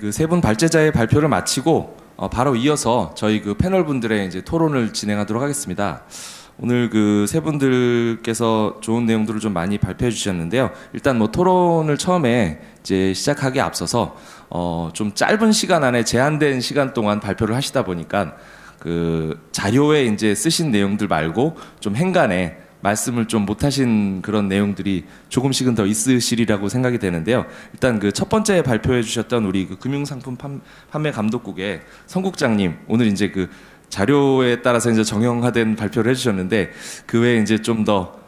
그 세 분 발제자의 발표를 마치고 바로 이어서 저희 그 패널 분들의 이제 토론을 진행하도록 하겠습니다. 오늘 그 세 분들께서 좋은 내용들을 좀 많이 발표해 주셨는데요. 일단 뭐 토론을 처음에 이제 시작하기에 앞서서 좀 짧은 시간 안에 제한된 시간 동안 발표를 하시다 보니까 그 자료에 이제 쓰신 내용들 말고 좀 행간에 말씀을 좀 못하신 그런 내용들이 조금씩은 더 있으시리라고 생각이 되는데요. 일단 그 첫 번째 발표해 주셨던 우리 그 금융상품 판매 감독국의 성 국장님, 오늘 이제 그 자료에 따라서 이제 정형화된 발표를 해주셨는데 그 외에 이제 좀 더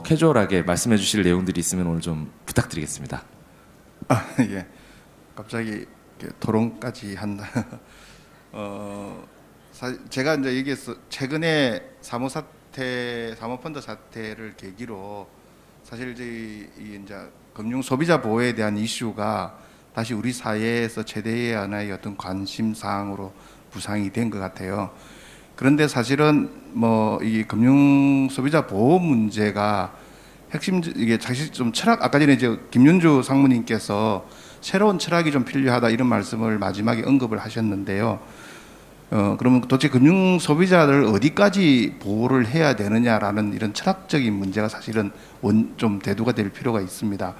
캐주얼하게 말씀해 주실 내용들이 있으면 오늘 좀 부탁드리겠습니다. 예. 갑자기 토론까지 한다. 제가 이제 얘기했어. 최근에 사모펀드 사태를 계기로 사실 이제 금융 소비자 보호에 대한 이슈가 다시 우리 사회에서 최대의 하나의 어떤 관심 사항으로 부상이 된 것 같아요. 그런데 사실은 뭐 이 금융 소비자 보호 문제가 핵심 이게 사실 좀 철학, 아까 전에 이제 김윤주 상무님께서 새로운 철학이 좀 필요하다 이런 말씀을 마지막에 언급을 하셨는데요. 그러면 도대체 금융 소비자를 어디까지 보호를 해야 되느냐라는 이런 철학적인 문제가 사실은 좀 대두가 될 필요가 있습니다.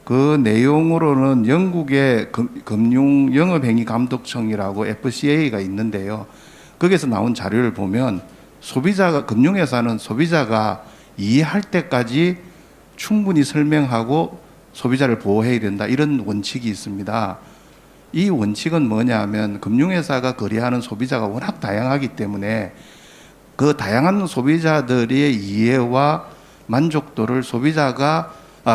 그 내용으로는 영국의 금융영업행위감독청이라고 FCA가 있는데요. 거기에서 나온 자료를 보면 금융회사는 소비자가 이해할 때까지 충분히 설명하고 소비자를 보호해야 된다, 이런 원칙이 있습니다. 이 원칙은 뭐냐면 금융회사가 거래하는 소비자가 워낙 다양하기 때문에 그 다양한 소비자들의 이해와 만족도를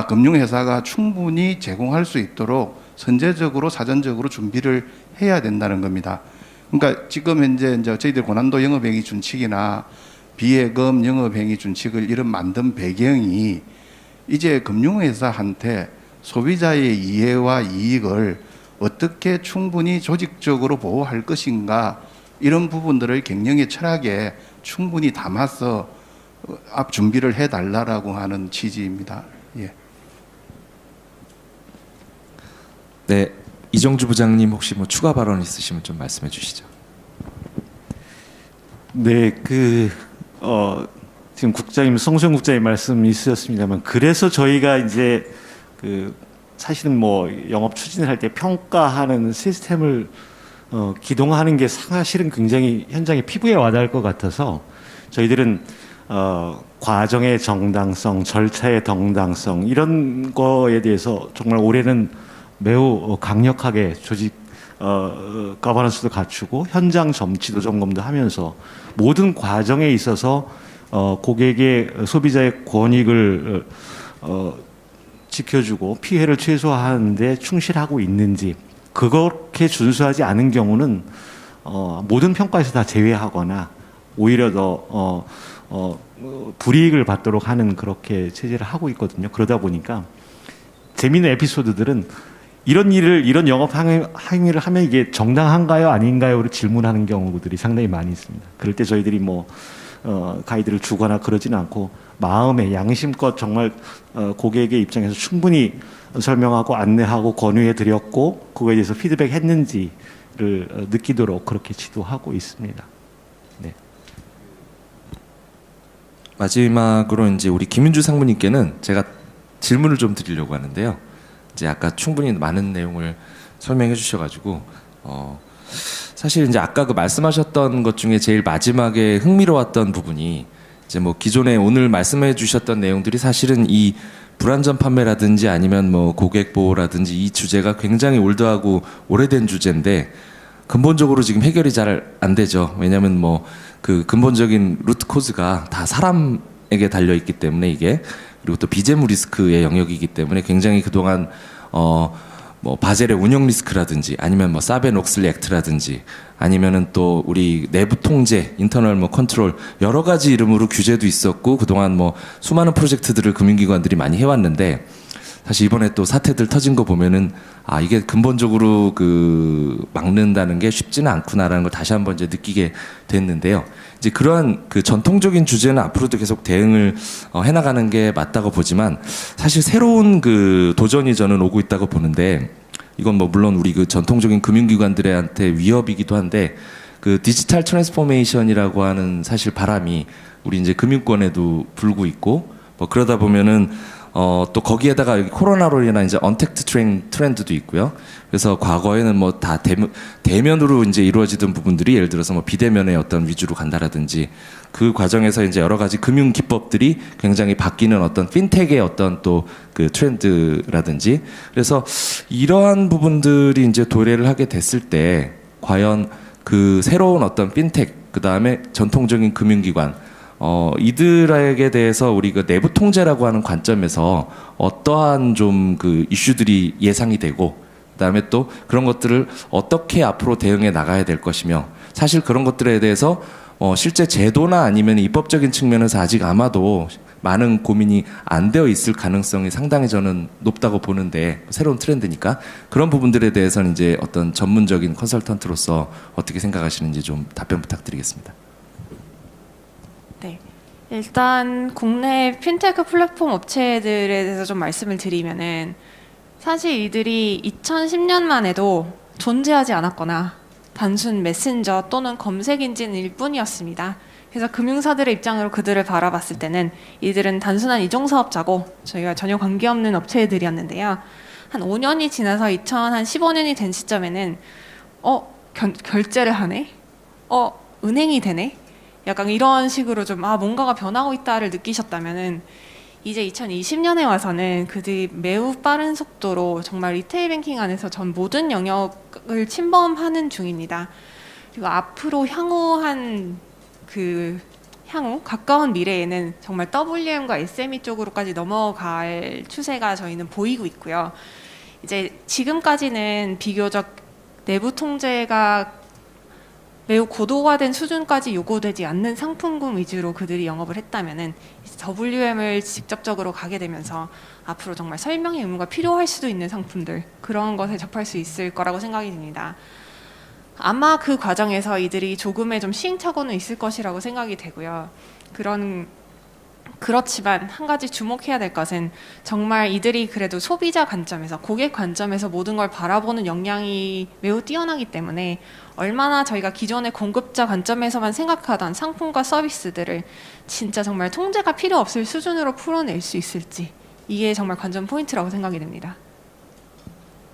금융회사가 충분히 제공할 수 있도록 선제적으로 사전적으로 준비를 해야 된다는 겁니다. 그러니까 지금 현재 이제 저희들 고난도 영업행위 준칙이나 비예금 영업행위 준칙을 이런 만든 배경이 이제 금융회사한테 소비자의 이해와 이익을 어떻게 충분히 조직적으로 보호할 것인가, 이런 부분들을 경영의 철학에 충분히 담아서 앞 준비를 해달라고 하는 취지입니다. 예. 네, 이정주 부장님 혹시 뭐 추가 발언 있으시면 좀 말씀해 주시죠. 네, 지금 국장님, 성수영 국장님 말씀이 있으셨습니다만, 그래서 저희가 이제 사실은 뭐 영업 추진을 할 때 평가하는 시스템을 기동하는 게 사실은 굉장히 현장에 피부에 와닿을 것 같아서 저희들은 과정의 정당성, 절차의 정당성, 이런 거에 대해서 정말 올해는 매우 강력하게 조직 거버넌스도 갖추고 현장 점치도 점검도 하면서 모든 과정에 있어서 고객의 소비자의 권익을 지켜주고 피해를 최소화하는 데 충실하고 있는지, 그렇게 준수하지 않은 경우는 모든 평가에서 다 제외하거나 오히려 더 불이익을 받도록 하는 그렇게 체제를 하고 있거든요. 그러다 보니까 재미있는 에피소드들은 이런 영업 행위를 하면 이게 정당한가요, 아닌가요를 질문하는 경우들이 상당히 많이 있습니다. 그럴 때 저희들이 뭐 가이드를 주거나 그러지는 않고 마음에 양심껏 정말 고객의 입장에서 충분히 설명하고 안내하고 권유해 드렸고 그거에 대해서 피드백 했는지를 느끼도록 그렇게 지도하고 있습니다. 네. 마지막으로 이제 우리 김윤주 상무님께는 제가 질문을 좀 드리려고 하는데요. 이제 아까 충분히 많은 내용을 설명해 주셔가지고 사실 이제 아까 그 말씀하셨던 것 중에 제일 마지막에 흥미로웠던 부분이 이제 뭐 기존에 오늘 말씀해 주셨던 내용들이 사실은 이 불안전 판매라든지 아니면 뭐 고객 보호라든지 이 주제가 굉장히 올드하고 오래된 주제인데 근본적으로 지금 해결이 잘 안 되죠. 왜냐하면 뭐 그 근본적인 루트 코즈가 다 사람에게 달려 있기 때문에 이게, 그리고 또 비재무 리스크의 영역이기 때문에 굉장히 그동안 뭐 바젤의 운영 리스크라든지 아니면 뭐 사벤옥슬리 액트라든지 아니면은 또 우리 내부 통제, 인터널 뭐 컨트롤, 여러 가지 이름으로 규제도 있었고 그동안 뭐 수많은 프로젝트들을 금융기관들이 많이 해왔는데, 사실 이번에 또 사태들 터진 거 보면은 이게 근본적으로 막는다는 게 쉽지는 않구나라는 걸 다시 한번 이제 느끼게 됐는데요. 이제 그러한 그 전통적인 주제는 앞으로도 계속 대응을 해나가는 게 맞다고 보지만 사실 새로운 그 도전이 저는 오고 있다고 보는데, 이건 뭐 물론 우리 그 전통적인 금융기관들한테 위협이기도 한데 그 디지털 트랜스포메이션이라고 하는 사실 바람이 우리 이제 금융권에도 불고 있고 뭐 그러다 보면은 또 거기에다가 여기 코로나로 인한 이제 언택트 트렌드도 있고요. 그래서 과거에는 뭐 다 대면으로 이제 이루어지던 부분들이 예를 들어서 뭐 비대면의 어떤 위주로 간다라든지 그 과정에서 이제 여러 가지 금융 기법들이 굉장히 바뀌는 어떤 핀텍의 어떤 또 그 트렌드라든지 그래서 이러한 부분들이 이제 도래를 하게 됐을 때 과연 그 새로운 어떤 핀텍 그 다음에 전통적인 금융기관 이들에게 대해서 우리 그 내부 통제라고 하는 관점에서 어떠한 좀 그 이슈들이 예상이 되고 그다음에 또 그런 것들을 어떻게 앞으로 대응해 나가야 될 것이며 사실 그런 것들에 대해서 실제 제도나 아니면 입법적인 측면에서 아직 아마도 많은 고민이 안 되어 있을 가능성이 상당히 저는 높다고 보는데 새로운 트렌드니까 그런 부분들에 대해서는 이제 어떤 전문적인 컨설턴트로서 어떻게 생각하시는지 좀 답변 부탁드리겠습니다. 네. 일단 국내 핀테크 플랫폼 업체들에 대해서 좀 말씀을 드리면은 사실 이들이 2010년만 해도 존재하지 않았거나 단순 메신저 또는 검색 인진일 뿐이었습니다. 그래서 금융사들의 입장으로 그들을 바라봤을 때는 이들은 단순한 이종사업자고 저희가 전혀 관계없는 업체들이었는데요. 한 5년이 지나서 2015년이 된 시점에는 결제를 하네? 은행이 되네? 약간 이런 식으로 좀 뭔가가 변하고 있다를 느끼셨다면은 이제 2020년에 와서는 그들이 매우 빠른 속도로 정말 리테일 뱅킹 안에서 전 모든 영역을 침범하는 중입니다. 그리고 앞으로 향후 가까운 미래에는 정말 WM과 SME 쪽으로까지 넘어갈 추세가 저희는 보이고 있고요. 이제 지금까지는 비교적 내부 통제가 매우 고도화된 수준까지 요구되지 않는 상품군 위주로 그들이 영업을 했다면은 WM을 직접적으로 가게 되면서 앞으로 정말 설명의 의무가 필요할 수도 있는 상품들 그런 것에 접할 수 있을 거라고 생각이 듭니다. 아마 그 과정에서 이들이 조금의 좀 시행착오는 있을 것이라고 생각이 되고요. 그렇지만 한 가지 주목해야 될 것은 정말 이들이 그래도 소비자 관점에서 고객 관점에서 모든 걸 바라보는 역량이 매우 뛰어나기 때문에 얼마나 저희가 기존의 공급자 관점에서만 생각하던 상품과 서비스들을 진짜 정말 통제가 필요 없을 수준으로 풀어낼 수 있을지 이게 정말 관전 포인트라고 생각이 됩니다.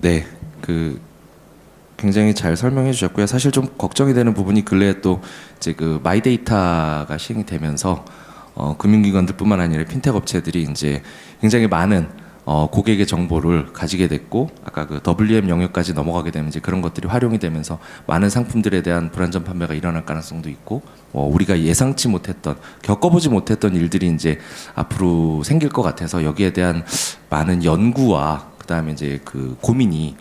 네, 굉장히 잘 설명해 주셨고요. 사실 좀 걱정이 되는 부분이 근래에 또 이제 그 마이데이터가 시행이 되면서 금융기관들뿐만 아니라 핀텍 업체들이 이제 굉장히 많은 고객의 정보를 가지게 됐고 아까 그 WM 영역까지 넘어가게 되면 이제 그런 것들이 활용이 되면서 많은 상품들에 대한 불안전 판매가 일어날 가능성도 있고 우리가 예상치 못했던 겪어보지 못했던 일들이 이제 앞으로 생길 것 같아서 여기에 대한 많은 연구와 그다음에 이제 그 고민이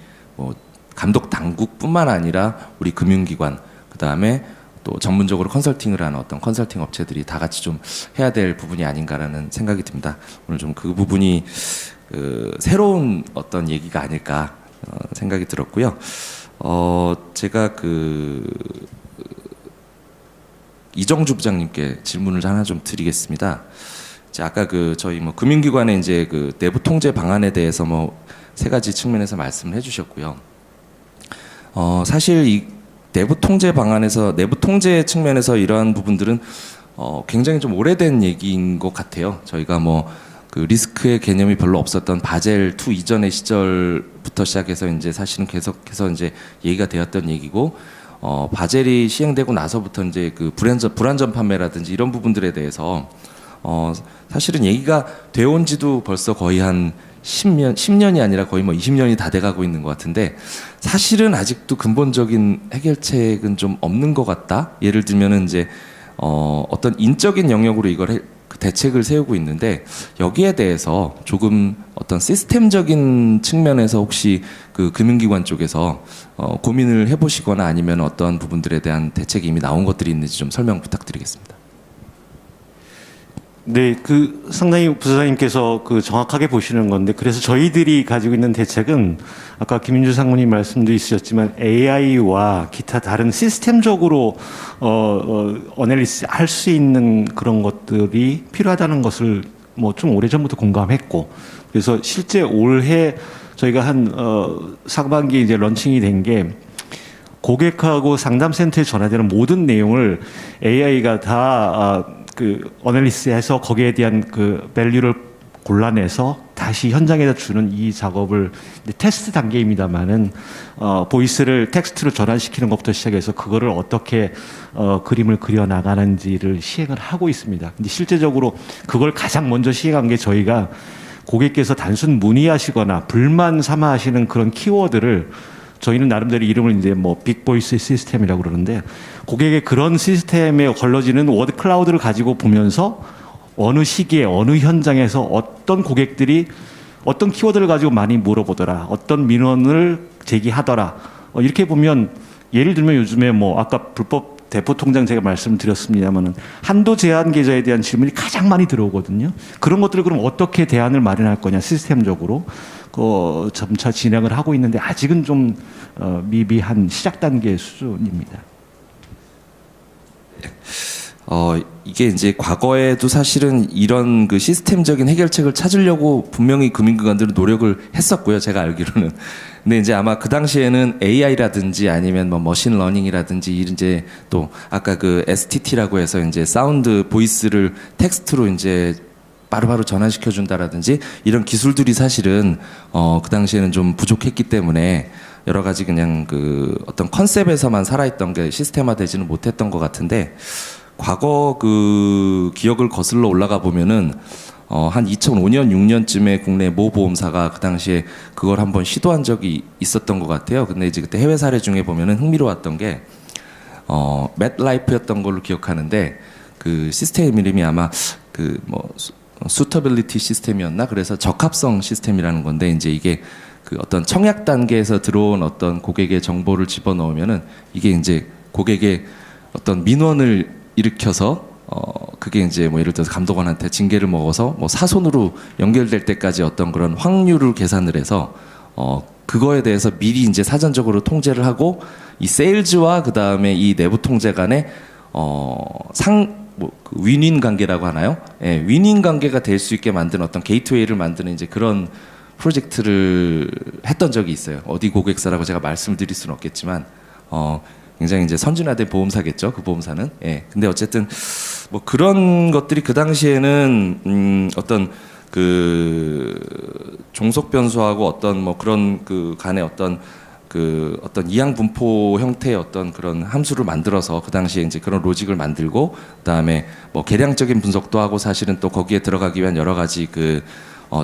감독 당국뿐만 아니라 우리 금융기관 그다음에 또 전문적으로 컨설팅을 하는 어떤 컨설팅 업체들이 다 같이 좀 해야 될 부분이 아닌가라는 생각이 듭니다. 오늘 좀 그 부분이 새로운 어떤 얘기가 아닐까 생각이 들었고요. 제가 이정주 부장님께 질문을 하나 좀 드리겠습니다. 이제 아까 저희 금융기관의 이제 내부 통제 방안에 대해서 3가지 측면에서 말씀을 해주셨고요. 사실 이 내부 통제 방안에서 내부 통제 측면에서 이러한 부분들은 굉장히 좀 오래된 얘기인 것 같아요. 저희가 리스크의 개념이 별로 없었던 바젤 2 이전의 시절부터 시작해서 이제 사실은 계속해서 이제 얘기가 되었던 얘기고 바젤이 시행되고 나서부터 이제 불안전 판매라든지 이런 부분들에 대해서 사실은 얘기가 되어온 지도 벌써 거의 한 10년이 아니라 거의 20년이 다 돼가고 있는 것 같은데 사실은 아직도 근본적인 해결책은 좀 없는 것 같다. 예를 들면은 이제 어떤 인적인 영역으로 이걸 대책을 세우고 있는데 여기에 대해서 조금 어떤 시스템적인 측면에서 혹시 금융기관 쪽에서 고민을 해보시거나 아니면 어떤 부분들에 대한 대책이 이미 나온 것들이 있는지 좀 설명 부탁드리겠습니다. 네, 상당히 부사장님께서 정확하게 보시는 건데, 그래서 저희들이 가지고 있는 대책은 아까 김민주 상무님 말씀도 있으셨지만 AI와 기타 다른 시스템적으로 어널리스 할 수 있는 그런 것들이 필요하다는 것을 뭐 좀 오래전부터 공감했고, 그래서 실제 올해 저희가 한 상반기 이제 런칭이 된 게 고객하고 상담센터에 전화되는 모든 내용을 AI가 다 그 어널리스해서 거기에 대한 그 밸류를 골라내서 다시 현장에다 주는 이 작업을 이제 테스트 단계입니다만은 보이스를 텍스트로 전환시키는 것부터 시작해서 그거를 어떻게 그림을 그려 나가는지를 시행을 하고 있습니다. 근데 실제적으로 그걸 가장 먼저 시행한 게 저희가 고객께서 단순 문의하시거나 불만 삼아 하시는 그런 키워드를 저희는 나름대로 이름을 이제 뭐 빅보이스 시스템이라고 그러는데, 고객의 그런 시스템에 걸러지는 워드 클라우드를 가지고 보면서 어느 시기에 어느 현장에서 어떤 고객들이 어떤 키워드를 가지고 많이 물어보더라, 어떤 민원을 제기하더라, 이렇게 보면 예를 들면 요즘에 뭐 아까 불법 대포 통장 제가 말씀드렸습니다만은 한도 제한 계좌에 대한 질문이 가장 많이 들어오거든요. 그런 것들을 그럼 어떻게 대안을 마련할 거냐, 시스템적으로 점차 진행을 하고 있는데 아직은 좀 미비한 시작 단계 수준입니다. 이게 이제 과거에도 사실은 이런 그 시스템적인 해결책을 찾으려고 분명히 금융기관들은 노력을 했었고요. 제가 알기로는. 근데 이제 아마 그 당시에는 AI라든지 아니면 뭐 머신러닝이라든지 이제 또 아까 그 STT라고 해서 이제 사운드 보이스를 텍스트로 이제 바로바로 전환시켜 준다라든지 이런 기술들이 사실은 그 당시에는 좀 부족했기 때문에 여러 가지 그냥 그 어떤 컨셉에서만 살아있던 게 시스템화되지는 못했던 것 같은데, 과거 그 기억을 거슬러 올라가 보면은 한 2005년 6년쯤에 국내 모 보험사가 그 당시에 그걸 한번 시도한 적이 있었던 것 같아요. 근데 이제 그때 해외 사례 중에 보면은 흥미로웠던 게 맷라이프였던 걸로 기억하는데, 그 시스템 이름이 아마 그 뭐 수터빌리티 시스템이었나? 그래서 적합성 시스템이라는 건데, 이제 이게 그 어떤 청약 단계에서 들어온 어떤 고객의 정보를 집어넣으면은 이게 이제 고객의 어떤 민원을 일으켜서 그게 이제 뭐 예를 들어서 감독원한테 징계를 먹어서 뭐 사손으로 연결될 때까지 어떤 그런 확률을 계산을 해서 그거에 대해서 미리 이제 사전적으로 통제를 하고, 이 세일즈와 그 다음에 이 내부 통제 간에 그 윈윈 관계라고 하나요? 예, 윈윈 관계가 될 수 있게 만든 어떤 게이트웨이를 만드는 이제 그런 프로젝트를 했던 적이 있어요. 어디 고객사라고 제가 말씀을 드릴 수는 없겠지만, 굉장히 이제 선진화된 보험사겠죠, 그 보험사는. 예. 근데 어쨌든 뭐 그런 것들이 그 당시에는 어떤 그 종속 변수하고 어떤 뭐 그런 그 간의 어떤 이항 분포 형태의 어떤 그런 함수를 만들어서 그 당시에 이제 그런 로직을 만들고, 그다음에 뭐 계량적인 분석도 하고, 사실은 또 거기에 들어가기 위한 여러 가지 그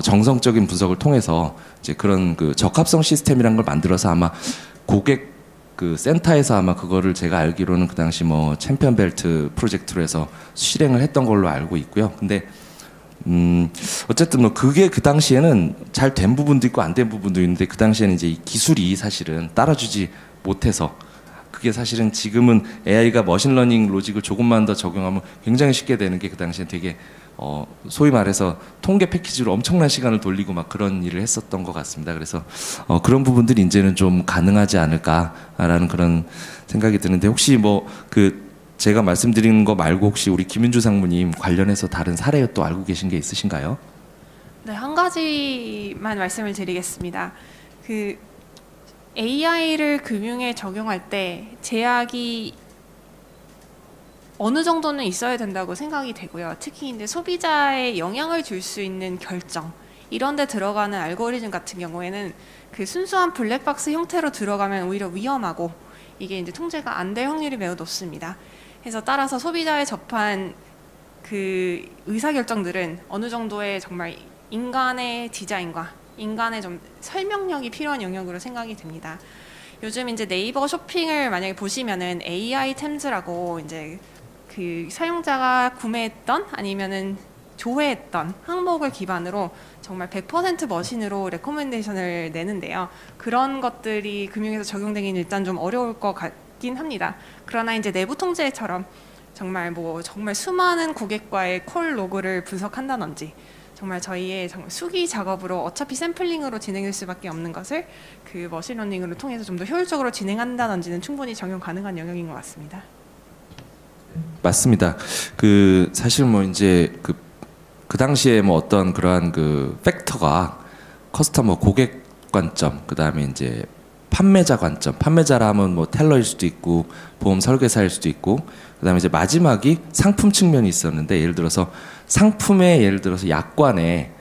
정성적인 분석을 통해서 이제 그런 그 적합성 시스템이라는 걸 만들어서 아마 고객 그 센터에서 아마 그거를 제가 알기로는 그 당시 뭐 챔피언 벨트 프로젝트로 해서 실행을 했던 걸로 알고 있고요. 근데 어쨌든 뭐 그게 그 당시에는 잘 된 부분도 있고 안 된 부분도 있는데, 그 당시에는 이제 이 기술이 사실은 따라주지 못해서, 그게 사실은 지금은 AI가 머신러닝 로직을 조금만 더 적용하면 굉장히 쉽게 되는 게 그 당시에 되게 소위 말해서 통계 패키지로 엄청난 시간을 돌리고 막 그런 일을 했었던 것 같습니다. 그래서 그런 부분들이 이제는 좀 가능하지 않을까라는 그런 생각이 드는데, 혹시 뭐 그 제가 말씀드리는 거 말고 혹시 우리 김윤주 상무님 관련해서 다른 사례 또 알고 계신 게 있으신가요? 네, 한 가지만 말씀을 드리겠습니다. 그 AI를 금융에 적용할 때 제약이 어느 정도는 있어야 된다고 생각이 되고요. 특히 이제 소비자에 영향을 줄 수 있는 결정, 이런 데 들어가는 알고리즘 같은 경우에는 그 순수한 블랙박스 형태로 들어가면 오히려 위험하고, 이게 이제 통제가 안 될 확률이 매우 높습니다. 그래서 따라서 소비자에 접한 그 의사결정들은 어느 정도의 정말 인간의 디자인과 인간의 좀 설명력이 필요한 영역으로 생각이 됩니다. 요즘 이제 네이버 쇼핑을 만약에 보시면은 AI 템즈라고 이제 그 사용자가 구매했던 아니면은 조회했던 항목을 기반으로 정말 100% 머신으로 레코멘데이션을 내는데요. 그런 것들이 금융에서 적용되기는 일단 좀 어려울 것 같긴 합니다. 그러나 이제 내부 통제처럼 정말 수많은 고객과의 콜 로그를 분석한다든지, 정말 저희의 정말 수기 작업으로 어차피 샘플링으로 진행될 수밖에 없는 것을 그 머신러닝으로 통해서 좀 더 효율적으로 진행한다든지는 충분히 적용 가능한 영역인 것 같습니다. 맞습니다. 그 사실 뭐 이제 그 그 당시에 뭐 어떤 그러한 그 팩터가 커스터머 고객 관점, 그 다음에 이제 판매자 관점, 판매자라 하면 뭐 텔러일 수도 있고 보험 설계사일 수도 있고, 그 다음에 이제 마지막이 상품 측면이 있었는데, 예를 들어서 상품의 예를 들어서 약관의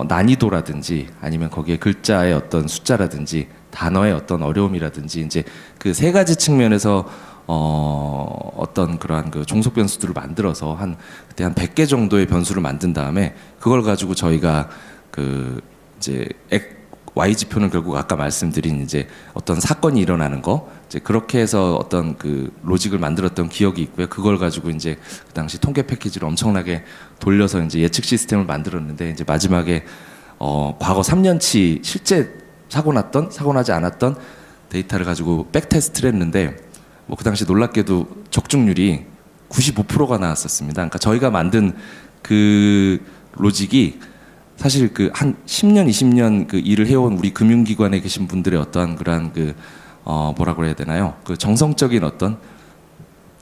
난이도라든지 아니면 거기에 글자의 어떤 숫자라든지 단어의 어떤 어려움이라든지 이제 그 세 가지 측면에서 어떤 그러한 그 종속 변수들을 만들어서 그때 한 100개 정도의 변수를 만든 다음에 그걸 가지고 저희가 그 이제 Y지표는 결국 아까 말씀드린 이제 어떤 사건이 일어나는 거, 이제 그렇게 해서 어떤 그 로직을 만들었던 기억이 있고요. 그걸 가지고 이제 그 당시 통계 패키지를 엄청나게 돌려서 이제 예측 시스템을 만들었는데, 이제 마지막에 과거 3년치 실제 사고 나지 않았던 데이터를 가지고 백 테스트를 했는데, 뭐 그 당시 놀랍게도 적중률이 95%가 나왔었습니다. 그러니까 저희가 만든 그 로직이 사실 그 한 10년, 20년 그 일을 해온 우리 금융기관에 계신 분들의 어떠한 그러한 그 뭐라고 해야 되나요? 그 정성적인 어떤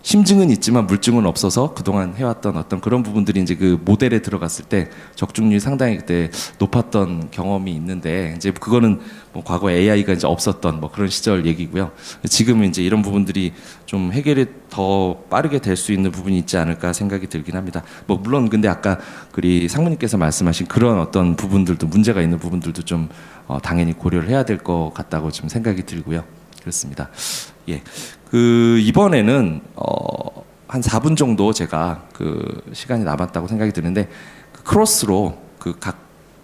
심증은 있지만 물증은 없어서 그동안 해왔던 어떤 그런 부분들이 이제 그 모델에 들어갔을 때 적중률이 상당히 그때 높았던 경험이 있는데, 이제 그거는 뭐 과거에 AI가 이제 없었던 뭐 그런 시절 얘기고요. 지금은 이제 이런 부분들이 좀 해결이 더 빠르게 될 수 있는 부분이 있지 않을까 생각이 들긴 합니다. 뭐 물론 근데 아까 우리 상무님께서 말씀하신 그런 어떤 부분들도, 문제가 있는 부분들도 좀 당연히 고려를 해야 될 것 같다고 좀 생각이 들고요. 그렇습니다. 예. 그 이번에는 한 4분 정도 제가 그 시간이 남았다고 생각이 드는데, 그 크로스로 그 각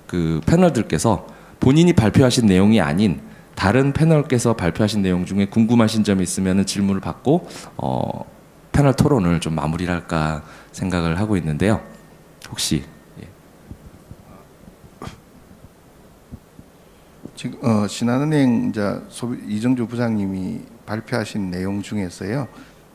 그 패널들께서 본인이 발표하신 내용이 아닌 다른 패널께서 발표하신 내용 중에 궁금하신 점이 있으면 질문을 받고 패널 토론을 좀 마무리를 할까 생각을 하고 있는데요. 혹시 예. 지금 신한은행 이제 이정주 부장님이 발표하신 내용 중에서요.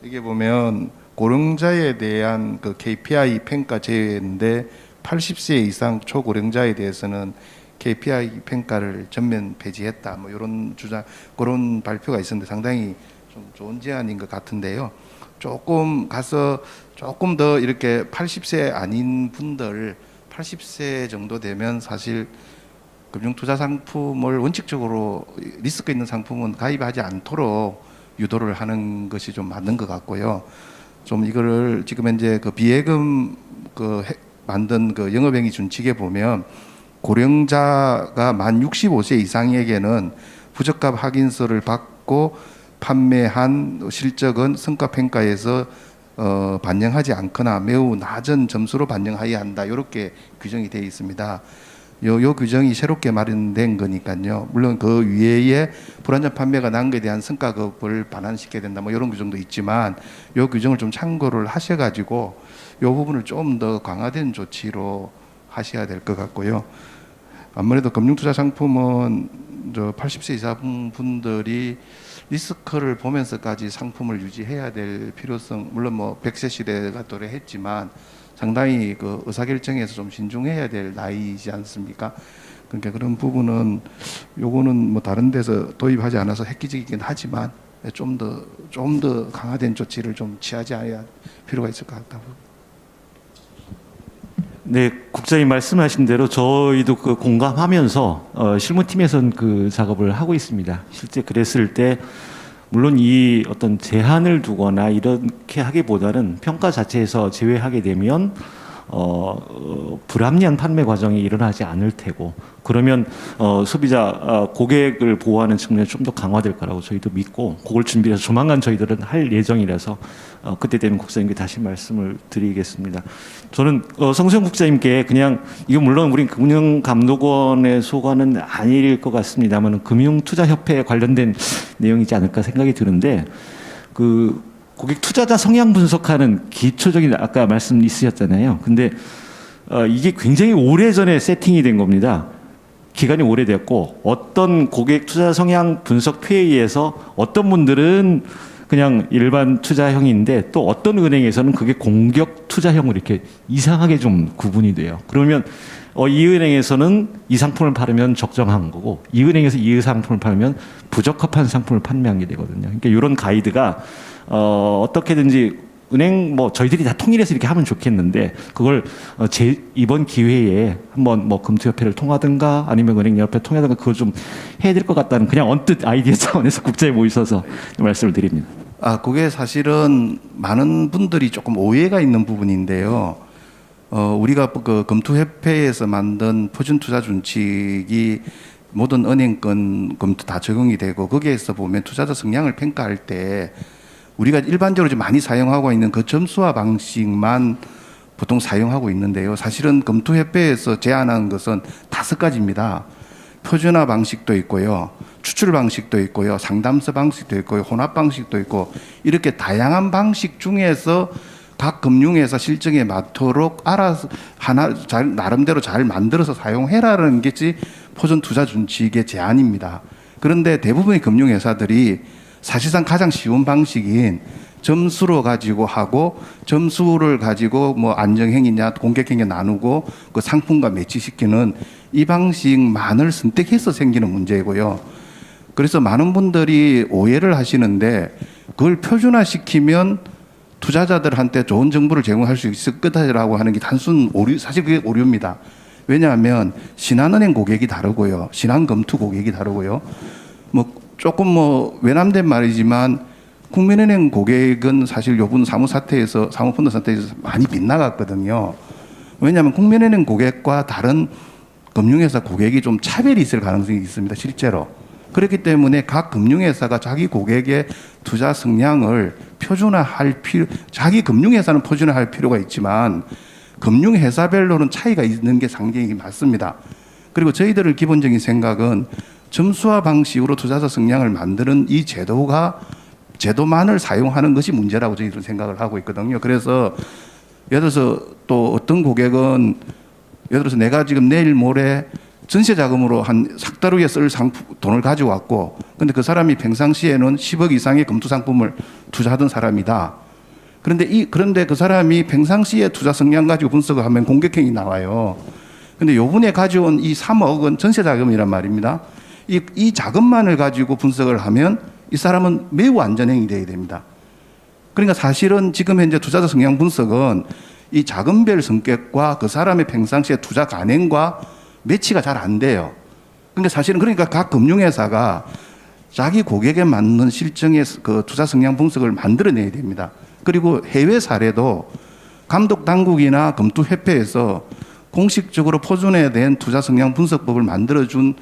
이게 보면 고령자에 대한 그 KPI 평가 제외인데 80세 이상 초고령자에 대해서는 KPI 평가를 전면 폐지했다. 뭐 이런 주장, 그런 발표가 있었는데 상당히 좀 좋은 제안인 것 같은데요. 조금 더 이렇게 80세 아닌 분들, 80세 정도 되면 사실 금융투자 상품을 원칙적으로 리스크 있는 상품은 가입하지 않도록 유도를 하는 것이 좀 맞는 것 같고요. 좀 이거를 지금 현재 그 비예금 만든 그 영업행위 준칙에 보면 고령자가 만 65세 이상에게는 부적합 확인서를 받고 판매한 실적은 성과평가에서 반영하지 않거나 매우 낮은 점수로 반영해야 한다. 이렇게 규정이 되어 있습니다. 요 규정이 새롭게 마련된 거니까요. 물론 그 위에 불완전 판매가 난 것에 대한 성과급을 반환시켜야 된다. 뭐 이런 규정도 있지만 요 규정을 좀 참고를 하셔가지고 요 부분을 좀 더 강화된 조치로 하셔야 될 것 같고요. 아무래도 금융투자 상품은 80세 이상 분들이 리스크를 보면서까지 상품을 유지해야 될 필요성, 물론 뭐 100세 시대가 도래했지만 상당히 그 의사결정에서 좀 신중해야 될 나이이지 않습니까? 그러니까 그런 부분은 요거는 뭐 다른 데서 도입하지 않아서 획기적이긴 하지만 좀 더 강화된 조치를 좀 취하지 않아야 필요가 있을 것 같다고. 네, 국장님 말씀하신 대로 저희도 그 공감하면서 실무팀에서는 그 작업을 하고 있습니다. 실제 그랬을 때 물론 이 어떤 제한을 두거나 이렇게 하기보다는 평가 자체에서 제외하게 되면 불합리한 판매 과정이 일어나지 않을 테고, 그러면 소비자 고객을 보호하는 측면이 좀 더 강화될 거라고 저희도 믿고, 그걸 준비해서 조만간 저희들은 할 예정이라서 그때 되면 국장님께 다시 말씀을 드리겠습니다. 저는 성수영 국장님께 그냥, 이거 물론 우리 금융감독원의 소관은 아닐 것 같습니다만 금융투자협회에 관련된 내용이지 않을까 생각이 드는데, 그 고객 투자자 성향 분석하는 기초적인 아까 말씀 있으셨잖아요. 근데 이게 굉장히 오래전에 세팅이 된 겁니다. 기간이 오래됐고, 어떤 고객 투자 성향 분석 회의에서 어떤 분들은 그냥 일반 투자형인데 또 어떤 은행에서는 그게 공격 투자형으로 이렇게 이상하게 좀 구분이 돼요. 그러면 이 은행에서는 이 상품을 팔으면 적정한 거고, 이 은행에서 이 상품을 팔면 부적합한 상품을 판매하게 되거든요. 그러니까 이런 가이드가 어떻게든지 은행 뭐 저희들이 다 통일해서 이렇게 하면 좋겠는데 그걸 이번 기회에 한번 뭐 금투협회를 통하든가 아니면 은행연합회 통하든가 그걸 좀 해야 될 것 같다는 그냥 언뜻 아이디어 차원에서 국자에 모이셔서 말씀을 드립니다. 그게 사실은 많은 분들이 조금 오해가 있는 부분인데요. 우리가 그 금투협회에서 만든 표준투자준칙이 모든 은행권 금투 다 적용이 되고 거기에서 보면 투자자 성향을 평가할 때 우리가 일반적으로 좀 많이 사용하고 있는 그 점수화 방식만 보통 사용하고 있는데요. 사실은 금투협회에서 제안한 것은 5가지입니다. 표준화 방식도 있고요. 추출 방식도 있고요. 상담서 방식도 있고요. 혼합 방식도 있고 이렇게 다양한 방식 중에서 각 금융회사 실정에 맞도록 알아서 나름대로 잘 만들어서 사용해라는 것이 표준투자준칙의 제안입니다. 그런데 대부분의 금융회사들이 사실상 가장 쉬운 방식인 점수로 가지고 하고 점수를 가지고 뭐 안정행위냐 공격행위 나누고 그 상품과 매치시키는 이 방식만을 선택해서 생기는 문제이고요. 그래서 많은 분들이 오해를 하시는데 그걸 표준화시키면 투자자들한테 좋은 정보를 제공할 수 있을 거다라고 하는 게 단순 오류, 사실 그게 오류입니다. 왜냐하면 신한은행 고객이 다르고요. 신한금투 고객이 다르고요. 조금 외람된 말이지만 국민은행 고객은 사실 요번 사모펀드 사태에서 많이 빗나갔거든요. 왜냐하면 국민은행 고객과 다른 금융회사 고객이 좀 차별이 있을 가능성이 있습니다. 실제로. 그렇기 때문에 각 금융회사가 자기 고객의 투자 성향을 자기 금융회사는 표준화할 필요가 있지만 금융회사별로는 차이가 있는 게 상당히 맞습니다. 그리고 저희들의 기본적인 생각은 점수화 방식으로 투자자 성향을 만드는 이 제도만을 사용하는 것이 문제라고 저희들은 생각을 하고 있거든요. 그래서 예를 들어서 또 어떤 고객은 예를 들어서 내가 지금 내일 모레 전세 자금으로 한 석 달 후에 쓸 돈을 가지고 왔고 근데 그 사람이 평상시에는 10억 이상의 금투 상품을 투자하던 사람이다. 그런데 그 사람이 평상시에 투자 성향 가지고 분석을 하면 공격행위 나와요. 근데 요번에 가져온 이 3억은 전세 자금이란 말입니다. 이 자금만을 가지고 분석을 하면 이 사람은 매우 안전행위 되어야 됩니다. 그러니까 사실은 지금 현재 투자자 성향 분석은 이 자금별 성격과 그 사람의 평상시에 투자 관행과 매치가 잘 안 돼요. 그러니까 사실은 각 금융회사가 자기 고객에 맞는 실정의 그 투자 성향 분석을 만들어내야 됩니다. 그리고 해외 사례도 감독 당국이나 금투협회에서 공식적으로 표준화된 투자 성향 분석법을 만들어준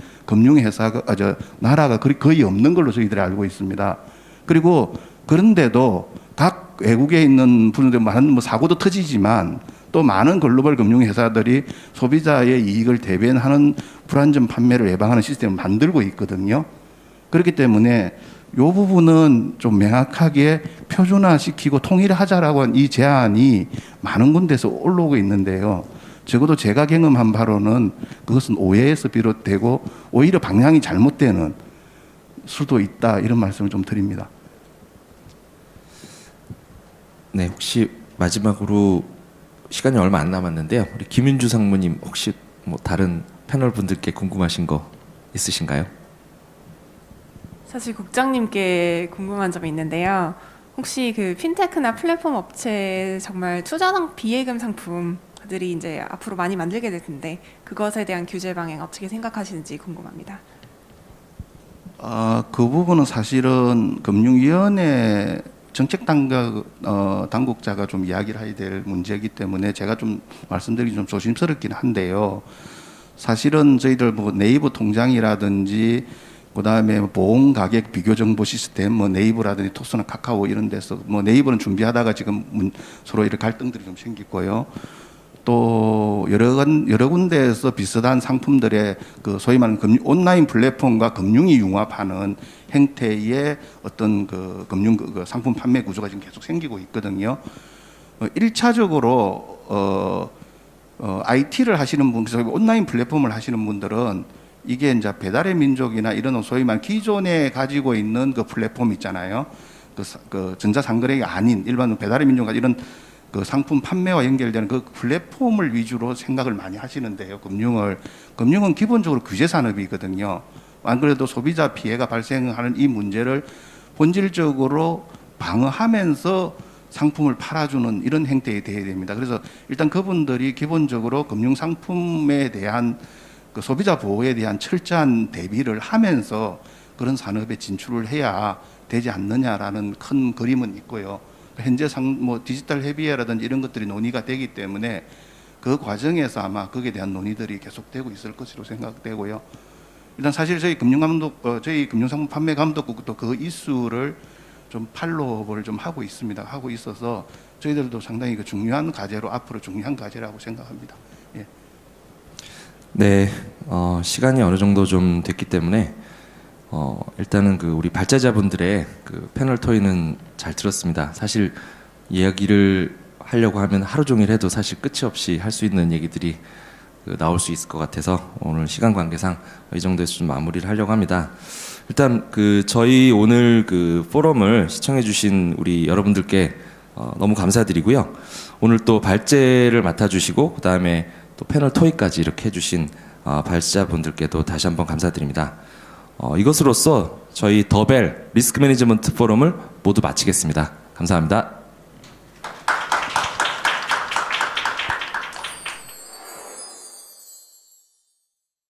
나라가 거의 없는 걸로 저희들이 알고 있습니다. 그리고 그런데도 각 외국에 있는 분들 많은 사고도 터지지만 또 많은 글로벌 금융회사들이 소비자의 이익을 대변하는 불안전 판매를 예방하는 시스템을 만들고 있거든요. 그렇기 때문에 이 부분은 좀 명확하게 표준화시키고 통일하자라고 한 이 제안이 많은 군데서 올라오고 있는데요. 적어도 제가 경험한 바로는 그것은 오해에서 비롯되고 오히려 방향이 잘못되는 수도 있다 이런 말씀을 좀 드립니다. 네, 혹시 마지막으로 시간이 얼마 안 남았는데요. 우리 김윤주 상무님 혹시 뭐 다른 패널 분들께 궁금하신 거 있으신가요? 사실 국장님께 궁금한 점이 있는데요. 혹시 그 핀테크나 플랫폼 업체 정말 투자상 비예금 상품들이 이제 앞으로 많이 만들게 될 텐데 그것에 대한 규제 방향 어떻게 생각하시는지 궁금합니다. 그 부분은 사실은 금융위원회 정책 당국자가 좀 이야기를 해야 될 문제이기 때문에 제가 좀 말씀드리기 좀 조심스럽긴 한데요. 사실은 저희들 뭐 네이버 통장이라든지 그다음에 보험 가격 비교 정보 시스템 네이버라든지 토스나 카카오 이런 데서 네이버는 준비하다가 지금 서로 이렇게 갈등들이 좀 생기고요. 또 여러 군데에서 비슷한 상품들의 그 소위 말하는 온라인 플랫폼과 금융이 융합하는 행태의 어떤 그 금융 그 상품 판매 구조가 지금 계속 생기고 있거든요. 1차적으로 IT를 하시는 분, 온라인 플랫폼을 하시는 분들은 이게 이제 배달의 민족이나 이런 소위 말 기존에 가지고 있는 그 플랫폼 있잖아요. 그 전자상거래가 아닌 일반 배달의 민족과 이런 그 상품 판매와 연결되는 그 플랫폼을 위주로 생각을 많이 하시는데요. 금융은 기본적으로 규제 산업이거든요. 안 그래도 소비자 피해가 발생하는 이 문제를 본질적으로 방어하면서 상품을 팔아주는 이런 행태에 대해야 됩니다. 그래서 일단 그분들이 기본적으로 금융 상품에 대한 그 소비자 보호에 대한 철저한 대비를 하면서 그런 산업에 진출을 해야 되지 않느냐라는 큰 그림은 있고요. 현재 뭐 디지털 헤비웨어라든지 이런 것들이 논의가 되기 때문에 그 과정에서 아마 거기에 대한 논의들이 계속되고 있을 것으로 생각되고요. 일단 사실 저희 저희 금융상품 판매 감독국도 그 이슈를 좀 팔로우를 좀 하고 있습니다. 하고 있어서 저희들도 상당히 그 중요한 과제로 앞으로 중요한 과제라고 생각합니다. 예. 네, 시간이 어느 정도 좀 됐기 때문에 일단은 그 우리 발제자분들의 그 패널 토의는 잘 들었습니다. 사실 이야기를 하려고 하면 하루 종일 해도 사실 끝이 없이 할 수 있는 얘기들이 나올 수 있을 것 같아서 오늘 시간 관계상 이 정도에서 좀 마무리를 하려고 합니다. 일단 그 저희 오늘 그 포럼을 시청해주신 우리 여러분들께 너무 감사드리고요. 오늘 또 발제를 맡아주시고 그 다음에 또 패널 토의까지 이렇게 해주신 발제자분들께도 다시 한번 감사드립니다. 이것으로써 저희 더벨 리스크 매니지먼트 포럼을 모두 마치겠습니다. 감사합니다.